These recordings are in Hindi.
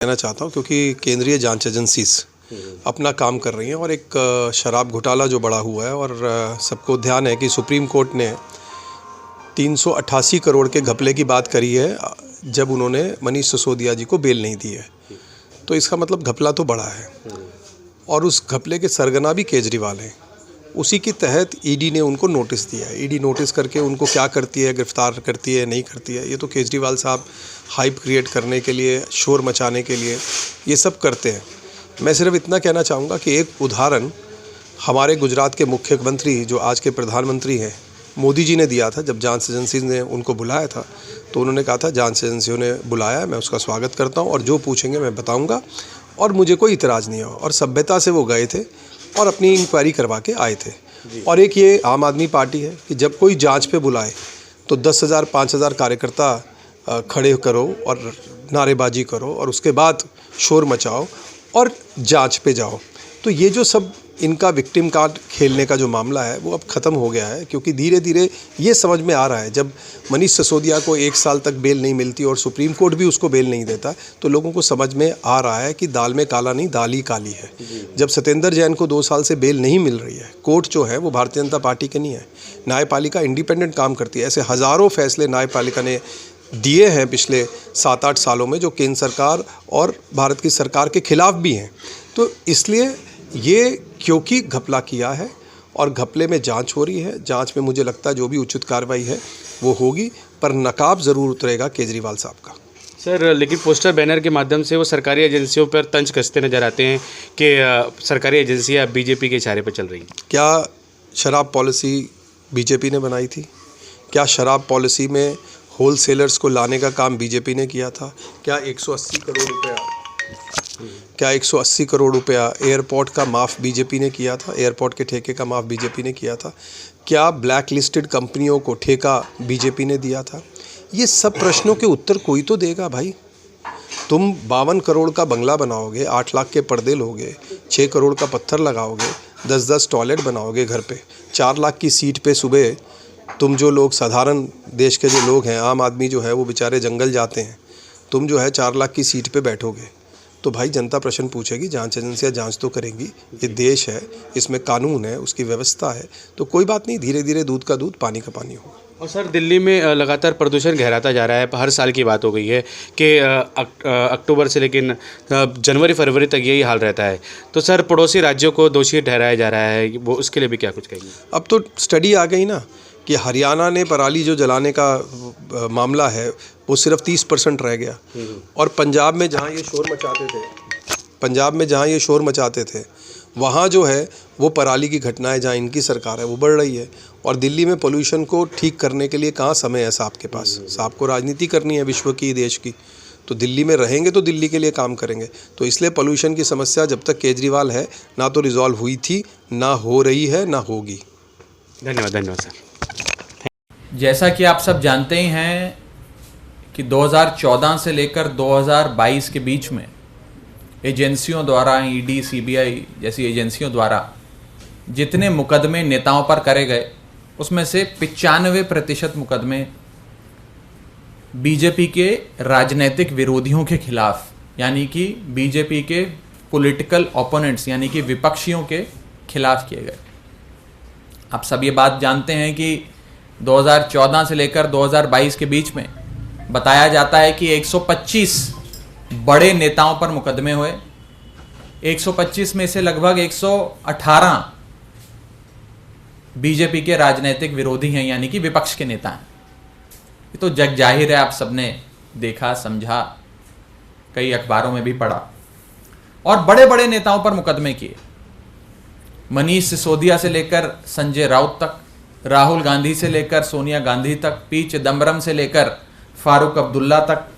कहना चाहता हूँ, क्योंकि केंद्रीय जांच एजेंसीज अपना काम कर रही हैं और एक शराब घोटाला जो बड़ा हुआ है, और सबको ध्यान है कि सुप्रीम कोर्ट ने 388 करोड़ के घपले की बात करी है जब उन्होंने मनीष सिसोदिया जी को बेल नहीं दी है। तो इसका मतलब घपला तो बड़ा है, और उस घपले के सरगना भी केजरीवाल हैं। उसी के तहत ईडी ने उनको नोटिस दिया है। ईडी नोटिस करके उनको क्या करती है, गिरफ्तार करती है, नहीं करती है, ये तो केजरीवाल साहब हाइप क्रिएट करने के लिए, शोर मचाने के लिए ये सब करते हैं। मैं सिर्फ इतना कहना चाहूँगा कि एक उदाहरण हमारे गुजरात के मुख्यमंत्री, जो आज के प्रधानमंत्री हैं, मोदी जी ने दिया था। जब जांच एजेंसी ने उनको बुलाया था तो उन्होंने कहा था जांच एजेंसियों ने बुलाया, मैं उसका स्वागत करता हूँ और जो पूछेंगे मैं बताऊँगा और मुझे कोई इतराज़ नहीं हो। और सभ्यता से वो गए थे और अपनी इंक्वायरी करवा के आए थे। और एक ये आम आदमी पार्टी है कि जब कोई जांच पे बुलाए तो 10,000 5,000 कार्यकर्ता खड़े करो और नारेबाजी करो और उसके बाद शोर मचाओ और जांच पे जाओ। तो ये जो सब इनका विक्टिम कार्ड खेलने का जो मामला है वो अब ख़त्म हो गया है, क्योंकि धीरे धीरे ये समझ में आ रहा है, जब मनीष सिसोदिया को 1 साल तक बेल नहीं मिलती और सुप्रीम कोर्ट भी उसको बेल नहीं देता, तो लोगों को समझ में आ रहा है कि दाल में काला नहीं, दाल ही काली है। जब सत्येंद्र जैन को 2 साल से बेल नहीं मिल रही है, कोर्ट जो है वो भारतीय जनता पार्टी की नहीं है, न्यायपालिका इंडिपेंडेंट काम करती है। ऐसे हज़ारों फैसले न्यायपालिका ने दिए हैं पिछले 7-8 सालों में, जो केंद्र सरकार और भारत की सरकार के खिलाफ भी हैं। तो इसलिए ये क्योंकि घपला किया है और घपले में जांच हो रही है, जांच में मुझे लगता है जो भी उचित कार्रवाई है वो होगी, पर नकाब ज़रूर उतरेगा केजरीवाल साहब का। सर, लेकिन पोस्टर बैनर के माध्यम से वो सरकारी एजेंसियों पर तंज कसते नजर आते हैं कि सरकारी एजेंसियां बीजेपी के इशारे पर चल रही हैं। क्या शराब पॉलिसी बीजेपी ने बनाई थी? क्या शराब पॉलिसी में होलसेलर्स को लाने का काम बीजेपी ने किया था? क्या 180 करोड़ रुपया एयरपोर्ट का माफ़ बीजेपी ने किया था? एयरपोर्ट के ठेके का माफ़ बीजेपी ने किया था? क्या ब्लैक लिस्टेड कंपनियों को ठेका बीजेपी ने दिया था? ये सब प्रश्नों के उत्तर कोई तो देगा भाई। तुम 52 करोड़ का बंगला बनाओगे, 8 लाख के पर्दे लोगे, 6 करोड़ का पत्थर लगाओगे, 10-10 टॉयलेट बनाओगे घर पे, 4 लाख की सीट पे सुबह तुम जो लोग साधारण देश के जो लोग हैं, आम आदमी जो है वो बेचारे जंगल जाते हैं, तुम जो है 4 लाख की सीट पे बैठोगे, तो भाई जनता प्रश्न पूछेगी, जांच एजेंसियां जांच तो करेंगी। ये देश है, इसमें कानून है, उसकी व्यवस्था है, तो कोई बात नहीं, धीरे धीरे दूध का दूध पानी का पानी होगा। और सर, दिल्ली में लगातार प्रदूषण गहराता जा रहा है। हर साल की बात हो गई है कि अक्टूबर से लेकिन जनवरी फरवरी तक यही हाल रहता है। तो सर, पड़ोसी राज्यों को दोषी ठहराया जा रहा है, वो उसके लिए भी क्या कुछ कहेंगे? अब तो स्टडी आ गई ना कि हरियाणा ने पराली जो जलाने का मामला है वो सिर्फ 30% रह गया, और पंजाब में जहाँ ये शोर मचाते थे वहाँ जो है वो पराली की घटनाएं, जहाँ इनकी सरकार है, वो बढ़ रही है। और दिल्ली में पोल्यूशन को ठीक करने के लिए कहाँ समय है साहब के पास? साहब को राजनीति करनी है विश्व की, देश की, तो दिल्ली में रहेंगे तो दिल्ली के लिए काम करेंगे। तो इसलिए पोल्यूशन की समस्या जब तक केजरीवाल है ना तो रिजॉल्व हुई थी, ना हो रही है, ना होगी। धन्यवाद सर। जैसा कि आप सब जानते ही हैं कि 2014 से लेकर 2022 के बीच में एजेंसियों द्वारा, ईडी, सीबीआई जैसी एजेंसियों द्वारा जितने मुकदमे नेताओं पर करे गए, उसमें से 95% मुकदमे बीजेपी के राजनीतिक विरोधियों के खिलाफ, यानी कि बीजेपी के पॉलिटिकल ओपोनेंट्स यानी कि विपक्षियों के खिलाफ किए गए। आप सब ये बात जानते हैं कि 2014 से लेकर 2022 के बीच में बताया जाता है कि 125 बड़े नेताओं पर मुकदमे हुए। 125 में से लगभग 118 बीजेपी के राजनीतिक विरोधी हैं, यानी कि विपक्ष के नेता हैं। ये तो जग जाहिर है, आप सबने देखा, समझा, कई अखबारों में भी पढ़ा। और बड़े बड़े नेताओं पर मुकदमे किए, मनीष सिसोदिया से लेकर संजय राउत तक, राहुल गांधी से लेकर सोनिया गांधी तक, पी चिदम्बरम से लेकर फारूक अब्दुल्ला तक,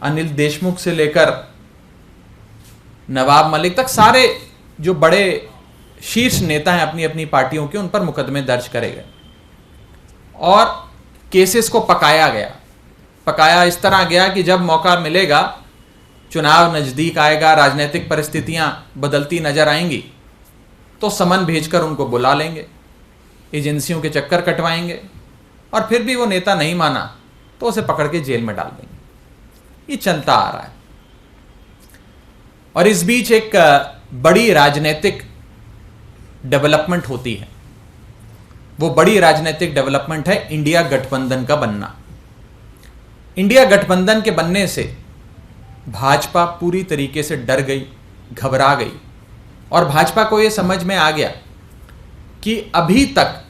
अनिल देशमुख से लेकर नवाब मलिक तक, सारे जो बड़े शीर्ष नेता हैं अपनी अपनी पार्टियों के, उन पर मुकदमे दर्ज करे गए और केसेस को पकाया इस तरह गया कि जब मौका मिलेगा, चुनाव नजदीक आएगा, राजनीतिक परिस्थितियां बदलती नजर आएंगी, तो समन भेजकर उनको बुला लेंगे, एजेंसियों के चक्कर कटवाएंगे, और फिर भी वो नेता नहीं माना तो उसे पकड़ के जेल में डाल देंगे। ये चलता आ रहा है। और इस बीच एक बड़ी राजनीतिक डेवलपमेंट होती है। वो बड़ी राजनीतिक डेवलपमेंट है इंडिया गठबंधन का बनना। इंडिया गठबंधन के बनने से भाजपा पूरी तरीके से डर गई, घबरा गई, और भाजपा को ये समझ में आ गया कि अभी तक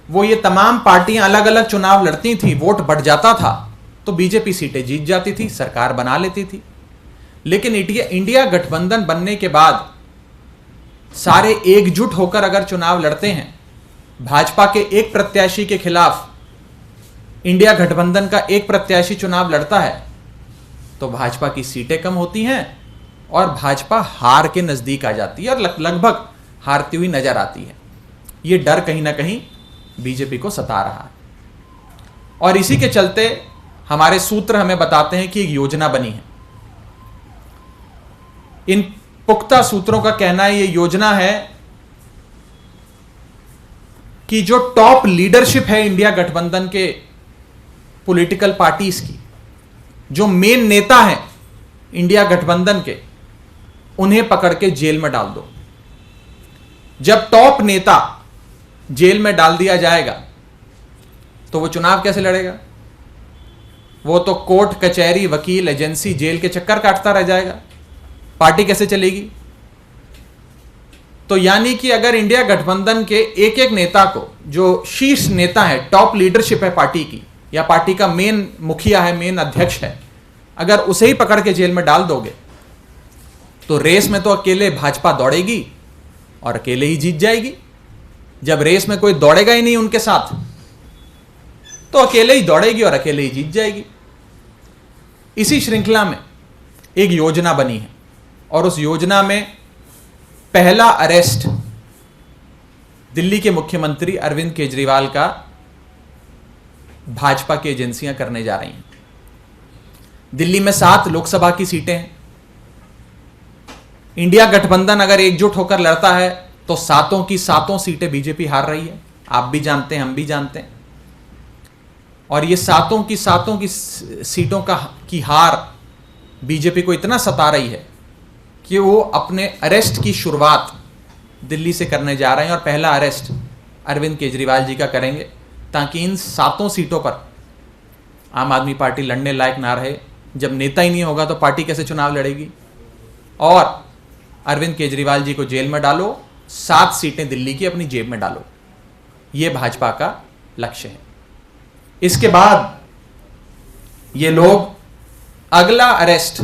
वो ये तमाम पार्टियां अलग अलग चुनाव लड़ती थी, वोट बढ़ जाता था तो बीजेपी सीटें जीत जाती थी, सरकार बना लेती थी। लेकिन इंडिया गठबंधन बनने के बाद सारे एकजुट होकर अगर चुनाव लड़ते हैं, भाजपा के एक प्रत्याशी के खिलाफ इंडिया गठबंधन का एक प्रत्याशी चुनाव लड़ता है, तो भाजपा की सीटें कम होती हैं और भाजपा हार के नजदीक आ जाती है और लगभग हारती हुई नजर आती है। ये डर कहीं ना कहीं बीजेपी को सता रहा है, और इसी के चलते हमारे सूत्र हमें बताते हैं कि एक योजना बनी है। इन पुख्ता सूत्रों का कहना है ये योजना है कि जो टॉप लीडरशिप है इंडिया गठबंधन के पॉलिटिकल पार्टीज की, जो मेन नेता हैं इंडिया गठबंधन के, उन्हें पकड़ के जेल में डाल दो। जब टॉप नेता जेल में डाल दिया जाएगा तो वो चुनाव कैसे लड़ेगा? वो तो कोर्ट, कचहरी, वकील, एजेंसी, जेल के चक्कर काटता रह जाएगा। पार्टी कैसे चलेगी? तो यानी कि अगर इंडिया गठबंधन के एक एक नेता को, जो शीर्ष नेता है, टॉप लीडरशिप है पार्टी की, या पार्टी का मेन मुखिया है, मेन अध्यक्ष है, अगर उसे ही पकड़ के जेल में डाल दोगे तो रेस में तो अकेले भाजपा दौड़ेगी और अकेले ही जीत जाएगी। जब रेस में कोई दौड़ेगा ही नहीं उनके साथ, तो अकेले ही दौड़ेगी और अकेले ही जीत जाएगी। इसी श्रृंखला में एक योजना बनी है, और उस योजना में पहला अरेस्ट दिल्ली के मुख्यमंत्री अरविंद केजरीवाल का भाजपा की एजेंसियां करने जा रही हैं। दिल्ली में 7 लोकसभा की सीटें हैं। इंडिया गठबंधन अगर एकजुट होकर लड़ता है तो 7 की 7 सीटें बीजेपी हार रही है। आप भी जानते हैं, हम भी जानते हैं। और ये 7 की 7 की सीटों की हार बीजेपी को इतना सता रही है कि वो अपने अरेस्ट की शुरुआत दिल्ली से करने जा रहे हैं, और पहला अरेस्ट अरविंद केजरीवाल जी का करेंगे, ताकि इन 7 सीटों पर आम आदमी पार्टी लड़ने लायक ना रहे। जब नेता ही नहीं होगा तो पार्टी कैसे चुनाव लड़ेगी? और अरविंद केजरीवाल जी को जेल में डालो, 7 सीटें दिल्ली की अपनी जेब में डालो। ये भाजपा का लक्ष्य है। इसके बाद ये लोग अगला अरेस्ट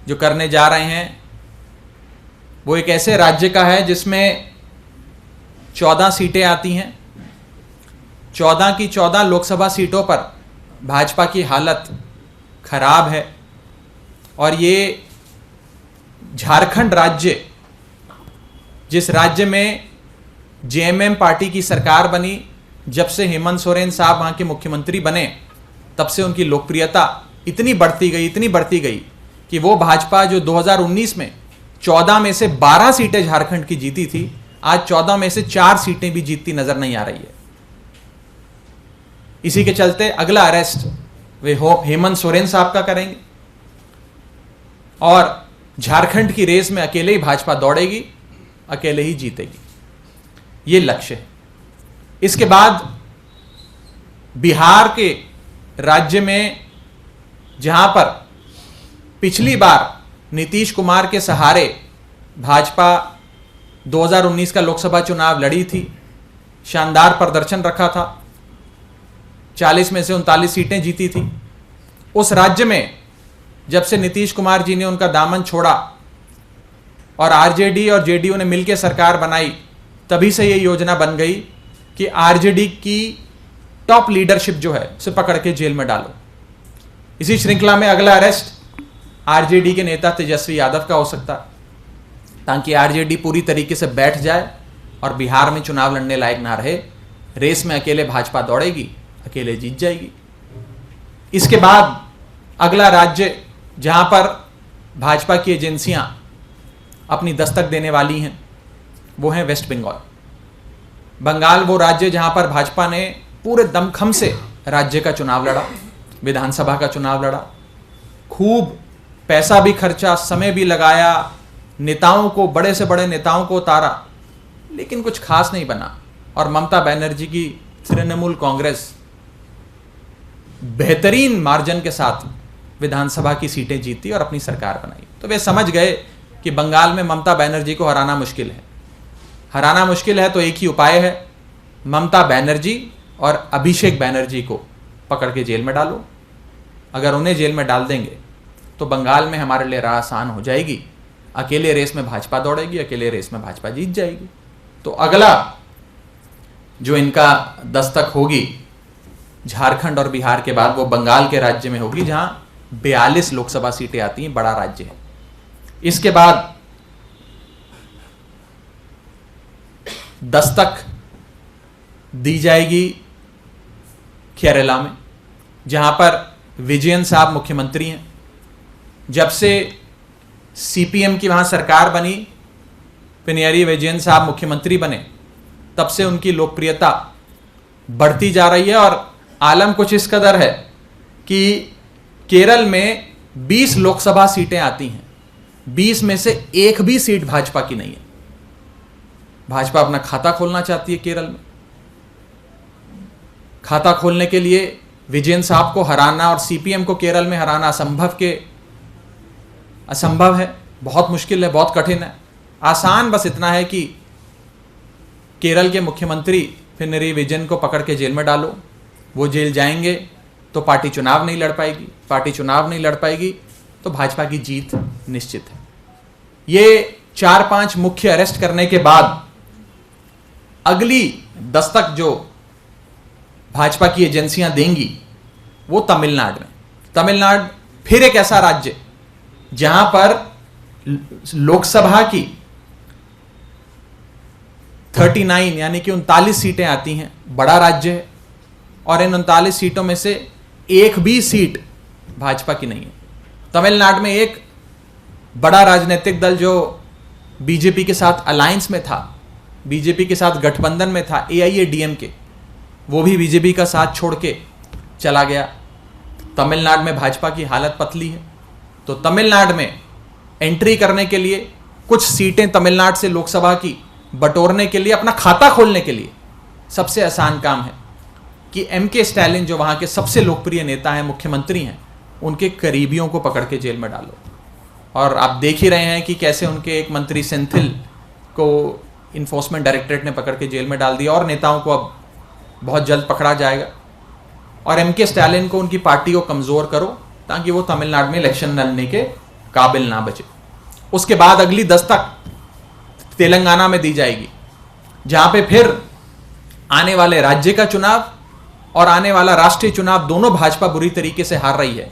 जो करने जा रहे हैं वो एक ऐसे राज्य का है जिसमें 14 सीटें आती हैं। 14 की 14 लोकसभा सीटों पर भाजपा की हालत खराब है, और ये झारखंड राज्य, जिस राज्य में जेएमएम पार्टी की सरकार बनी, जब से हेमंत सोरेन साहब वहाँ के मुख्यमंत्री बने, तब से उनकी लोकप्रियता इतनी बढ़ती गई कि वो भाजपा जो 2019 में 14 में से 12 सीटें झारखंड की जीती थी, आज 14 में से 4 सीटें भी जीतती नजर नहीं आ रही है। इसी के चलते अगला अरेस्ट वे हेमंत सोरेन साहब का करेंगे, और झारखंड की रेस में अकेले ही भाजपा दौड़ेगी, अकेले ही जीतेगी। ये लक्ष्य है। इसके बाद बिहार के राज्य में, जहां पर पिछली बार नीतीश कुमार के सहारे भाजपा 2019 का लोकसभा चुनाव लड़ी थी, शानदार प्रदर्शन रखा था, 40 में से 39 सीटें जीती थी। उस राज्य में जब से नीतीश कुमार जी ने उनका दामन छोड़ा और आरजेडी और जेडीयू ने मिलकर सरकार बनाई, तभी से ये योजना बन गई कि आरजेडी की टॉप लीडरशिप जो है उसे पकड़ के जेल में डालो। इसी श्रृंखला में अगला अरेस्ट आरजेडी के नेता तेजस्वी यादव का हो सकता, ताकि आरजेडी पूरी तरीके से बैठ जाए और बिहार में चुनाव लड़ने लायक ना रहे। रेस में अकेले भाजपा दौड़ेगी, अकेले जीत जाएगी। इसके बाद अगला राज्य जहां पर भाजपा की एजेंसियां अपनी दस्तक देने वाली हैं वो है वेस्ट बंगाल। बंगाल वो राज्य जहां पर भाजपा ने पूरे दमखम से राज्य का चुनाव लड़ा, विधानसभा का चुनाव लड़ा, खूब पैसा भी खर्चा, समय भी लगाया, नेताओं को, बड़े से बड़े नेताओं को उतारा, लेकिन कुछ खास नहीं बना। और ममता बनर्जी की तृणमूल कांग्रेस बेहतरीन मार्जिन के साथ विधानसभा की सीटें जीती और अपनी सरकार बनाई। तो वे समझ गए कि बंगाल में ममता बनर्जी को हराना मुश्किल है। हराना मुश्किल है तो एक ही उपाय है, ममता बनर्जी और अभिषेक बनर्जी को पकड़ के जेल में डालो। अगर उन्हें जेल में डाल देंगे तो बंगाल में हमारे लिए राह आसान हो जाएगी। अकेले रेस में भाजपा दौड़ेगी, अकेले रेस में भाजपा जीत जाएगी। तो अगला जो इनका दस्तक होगी झारखंड और बिहार के बाद, वो बंगाल के राज्य में होगी, जहां 42 लोकसभा सीटें आती हैं, बड़ा राज्य है। इसके बाद दस्तक दी जाएगी केरला में, जहां पर विजयन साहब मुख्यमंत्री हैं। जब से सीपीएम की वहां सरकार बनी, पिनराई विजयन साहब मुख्यमंत्री बने, तब से उनकी लोकप्रियता बढ़ती जा रही है। और आलम कुछ इस कदर है कि केरल में 20 लोकसभा सीटें आती हैं, 20 में से एक भी सीट भाजपा की नहीं है। भाजपा अपना खाता खोलना चाहती है केरल में। खाता खोलने के लिए विजयन साहब को हराना और सीपीएम को केरल में हराना असंभव है, बहुत मुश्किल है, बहुत कठिन है। आसान बस इतना है कि केरल के मुख्यमंत्री पिनराई विजयन को पकड़ के जेल में डालो। वो जेल जाएंगे तो पार्टी चुनाव नहीं लड़ पाएगी, पार्टी चुनाव नहीं लड़ पाएगी तो भाजपा की जीत निश्चित है। ये 4-5 मुख्य अरेस्ट करने के बाद अगली दस्तक जो भाजपा की एजेंसियां देंगी वो तमिलनाडु में। तमिलनाडु फिर एक ऐसा राज्य जहां पर लोकसभा की 39 यानी कि 39 सीटें आती हैं, बड़ा राज्य है। और इन 39 सीटों में से एक भी सीट भाजपा की नहीं है। तमिलनाडु में एक बड़ा राजनीतिक दल जो बीजेपी के साथ अलायंस में था, बीजेपी के साथ गठबंधन में था, AIADMK, वो भी बीजेपी का साथ छोड़ के चला गया। तमिलनाडु में भाजपा की हालत पतली है। तो तमिलनाडु में एंट्री करने के लिए, कुछ सीटें तमिलनाडु से लोकसभा की बटोरने के लिए, अपना खाता खोलने के लिए सबसे आसान काम है कि MK स्टैलिन जो वहाँ के सबसे लोकप्रिय नेता हैं, मुख्यमंत्री हैं, उनके करीबियों को पकड़ के जेल में डालो। और आप देख ही रहे हैं कि कैसे उनके एक मंत्री सेंथिल को इन्फोर्समेंट डायरेक्टरेट ने पकड़ के जेल में डाल दिया, और नेताओं को अब बहुत जल्द पकड़ा जाएगा। और MK स्टैलिन को, उनकी पार्टी को कमज़ोर करो ताकि वो तमिलनाडु में इलेक्शन लड़ने के काबिल ना बचे। उसके बाद अगली दस्तक तेलंगाना में दी जाएगी, जहाँ पे फिर आने वाले राज्य का चुनाव और आने वाला राष्ट्रीय चुनाव दोनों भाजपा बुरी तरीके से हार रही है।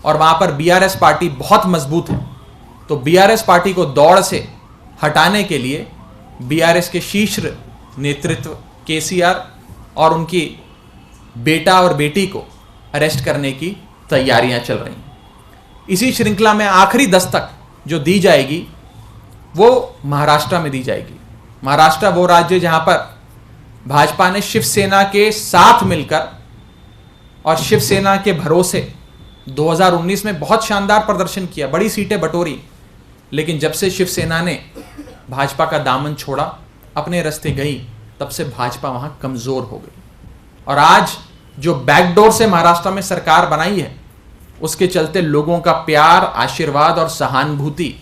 और वहाँ पर BRS पार्टी बहुत मजबूत है। तो BRS पार्टी को दौड़ से हटाने के लिए BRS के शीर्ष नेतृत्व KCR और उनकी बेटा और बेटी को अरेस्ट करने की तैयारियां चल रही हैं। इसी श्रृंखला में आखिरी दस्तक जो दी जाएगी वो महाराष्ट्र में दी जाएगी। महाराष्ट्र वो राज्य जहां पर भाजपा ने शिवसेना के साथ मिलकर और शिवसेना के भरोसे 2019 में बहुत शानदार प्रदर्शन किया, बड़ी सीटें बटोरी। लेकिन जब से शिवसेना ने भाजपा का दामन छोड़ा, अपने रास्ते गई, तब से भाजपा वहां कमजोर हो गई। और आज जो बैकडोर से महाराष्ट्र में सरकार बनाई है, उसके चलते लोगों का प्यार, आशीर्वाद और सहानुभूति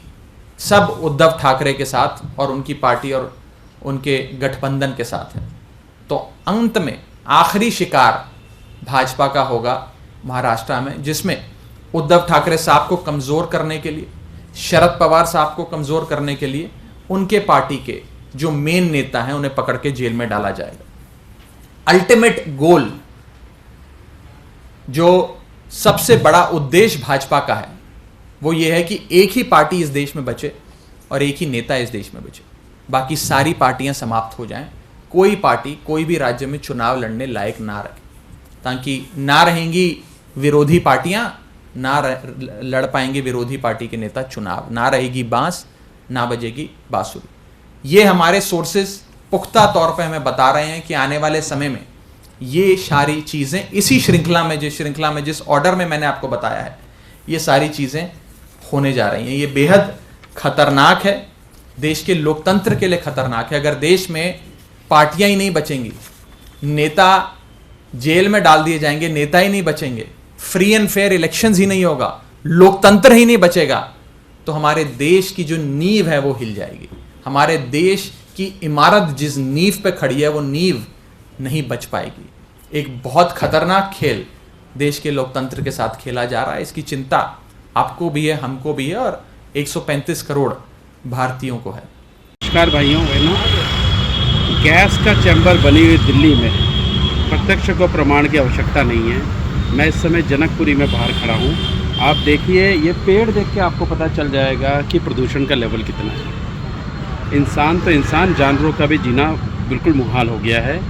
सब उद्धव ठाकरे के साथ और उनकी पार्टी और उनके गठबंधन के साथ है। तो अंत में आखिरी शिकार भाजपा का होगा महाराष्ट्र में, जिसमें उद्धव ठाकरे साहब को कमज़ोर करने के लिए, शरद पवार साहब को कमज़ोर करने के लिए उनके पार्टी के जो मेन नेता हैं उन्हें पकड़ के जेल में डाला जाएगा। अल्टीमेट गोल, जो सबसे बड़ा उद्देश्य भाजपा का है, वो ये है कि एक ही पार्टी इस देश में बचे और एक ही नेता इस देश में बचे, बाकी सारी पार्टियां समाप्त हो जाएं। कोई पार्टी कोई भी राज्य में चुनाव लड़ने लायक ना रहे, ताकि ना रहेंगी विरोधी पार्टियां, ना लड़ पाएंगे विरोधी पार्टी के नेता चुनाव, ना रहेगी बांस, ना बजेगी बांसुरी। ये हमारे सोर्सेज पुख्ता तौर पे हमें बता रहे हैं कि आने वाले समय में ये सारी चीज़ें इसी श्रृंखला में, जिस ऑर्डर में मैंने आपको बताया है, ये सारी चीज़ें होने जा रही हैं। ये बेहद खतरनाक है, देश के लोकतंत्र के लिए खतरनाक है। अगर देश में पार्टियां ही नहीं बचेंगी, नेता जेल में डाल दिए जाएंगे, नेता ही नहीं बचेंगे, फ्री एंड फेयर इलेक्शंस ही नहीं होगा, लोकतंत्र ही नहीं बचेगा, तो हमारे देश की जो नींव है वो हिल जाएगी। हमारे देश की इमारत जिस नींव पे खड़ी है वो नींव नहीं बच पाएगी। एक बहुत खतरनाक खेल देश के लोकतंत्र के साथ खेला जा रहा है। इसकी चिंता आपको भी है, हमको भी है, और 135 करोड़ भारतीयों को है। नमस्कार भाइयों बहनों, गैस का चैम्बर बनी हुई दिल्ली में प्रत्यक्ष को प्रमाण की आवश्यकता नहीं है। मैं इस समय जनकपुरी में बाहर खड़ा हूँ। आप देखिए, ये पेड़ देख के आपको पता चल जाएगा कि प्रदूषण का लेवल कितना है। इंसान तो इंसान, जानवरों का भी जीना बिल्कुल मुहाल हो गया है।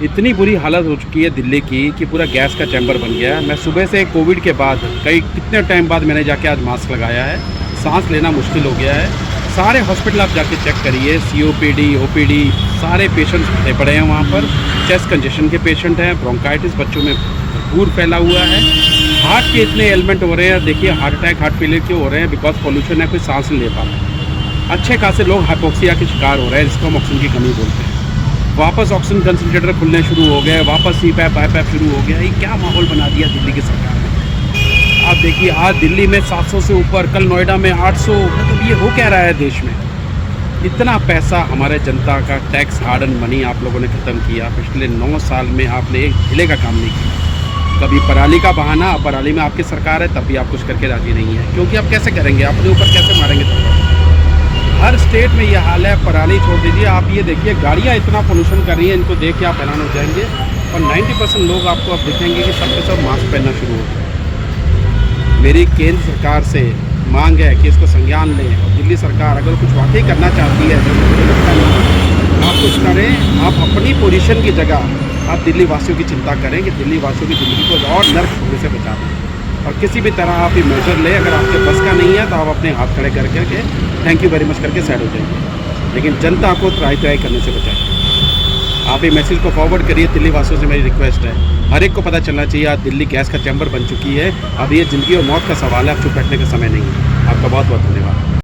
इतनी बुरी हालत हो चुकी है दिल्ली की कि पूरा गैस का चैम्बर बन गया है। मैं सुबह से कोविड के बाद कितने टाइम बाद मैंने जाके आज मास्क लगाया है। सांस लेना मुश्किल हो गया है। सारे हॉस्पिटल आप जाके चेक करिए, COPD, OPD सारे पेशेंट्स भरे पड़े हैं वहाँ पर। चेस्ट कंजेशन के पेशेंट हैं, ब्रोंकाइटिस बच्चों में भरपूर फैला हुआ है। हार्ट के इतने एलिमेंट हो रहे हैं, देखिए हार्ट अटैक, हार्ट फेलियर क्यों हो रहे हैं? बिकॉज पॉल्यूशन है, कोई सांस नहीं ले पा रहा है। अच्छे खासे लोग हाइपोक्सिया के शिकार हो रहे हैं, जिसको हम ऑक्सीजन की कमी बोलते हैं। वापस ऑक्सीजन कंसनट्रेटर खुलने शुरू हो गए, वापस CPAP IPAP शुरू हो गया। ये क्या माहौल बना दिया दिल्ली की सरकार ने। आप देखिए, आज दिल्ली में 700 से ऊपर, कल नोएडा में 800, मतलब ये हो क्या रहा है देश में? इतना पैसा हमारे जनता का टैक्स हार्ड एंड मनी आप लोगों ने ख़त्म किया। पिछले 9 साल में आपने एक ढिले का काम नहीं किया। कभी पराली का बहाना, अब पराली में आपकी सरकार है तब भी आप कुछ करके राजी नहीं है, क्योंकि आप कैसे करेंगे? अपने ऊपर कैसे मारेंगे? हर स्टेट में ये हाल है। पराली छोड़ दीजिए, आप ये देखिए गाड़ियाँ इतना पोल्यूशन कर रही हैं, इनको देख के आप हैरान हो जाएंगे। और 90% लोग आपको अब दिखेंगे कि सब के सब मास्क पहनना शुरू हो गए। मेरी केंद्र सरकार से मांग है कि इसको संज्ञान लें, और दिल्ली सरकार अगर कुछ वाकई करना चाहती है तो मुझे लगता नहीं आप कुछ करें। आप अपनी पोजीशन की जगह आप दिल्ली वासियों की चिंता करें कि दिल्ली वासियों की ज़िंदगी को और नर्क होने से बचा दें, और किसी भी तरह आप ये मेजर लें। अगर आपके बस का नहीं है तो आप अपने हाथ खड़े करके थैंक यू वेरी मच करके साइड हो जाएंगे, लेकिन जनता को त्राही करने से बचाएं। आप ये मैसेज को फॉरवर्ड करिए। दिल्ली वासियों से मेरी रिक्वेस्ट है, हर एक को पता चलना चाहिए आज दिल्ली गैस का चैम्बर बन चुकी है। अब ये ज़िंदगी और मौत का सवाल है, अब चुप बैठने का समय नहीं है। आपका बहुत बहुत धन्यवाद।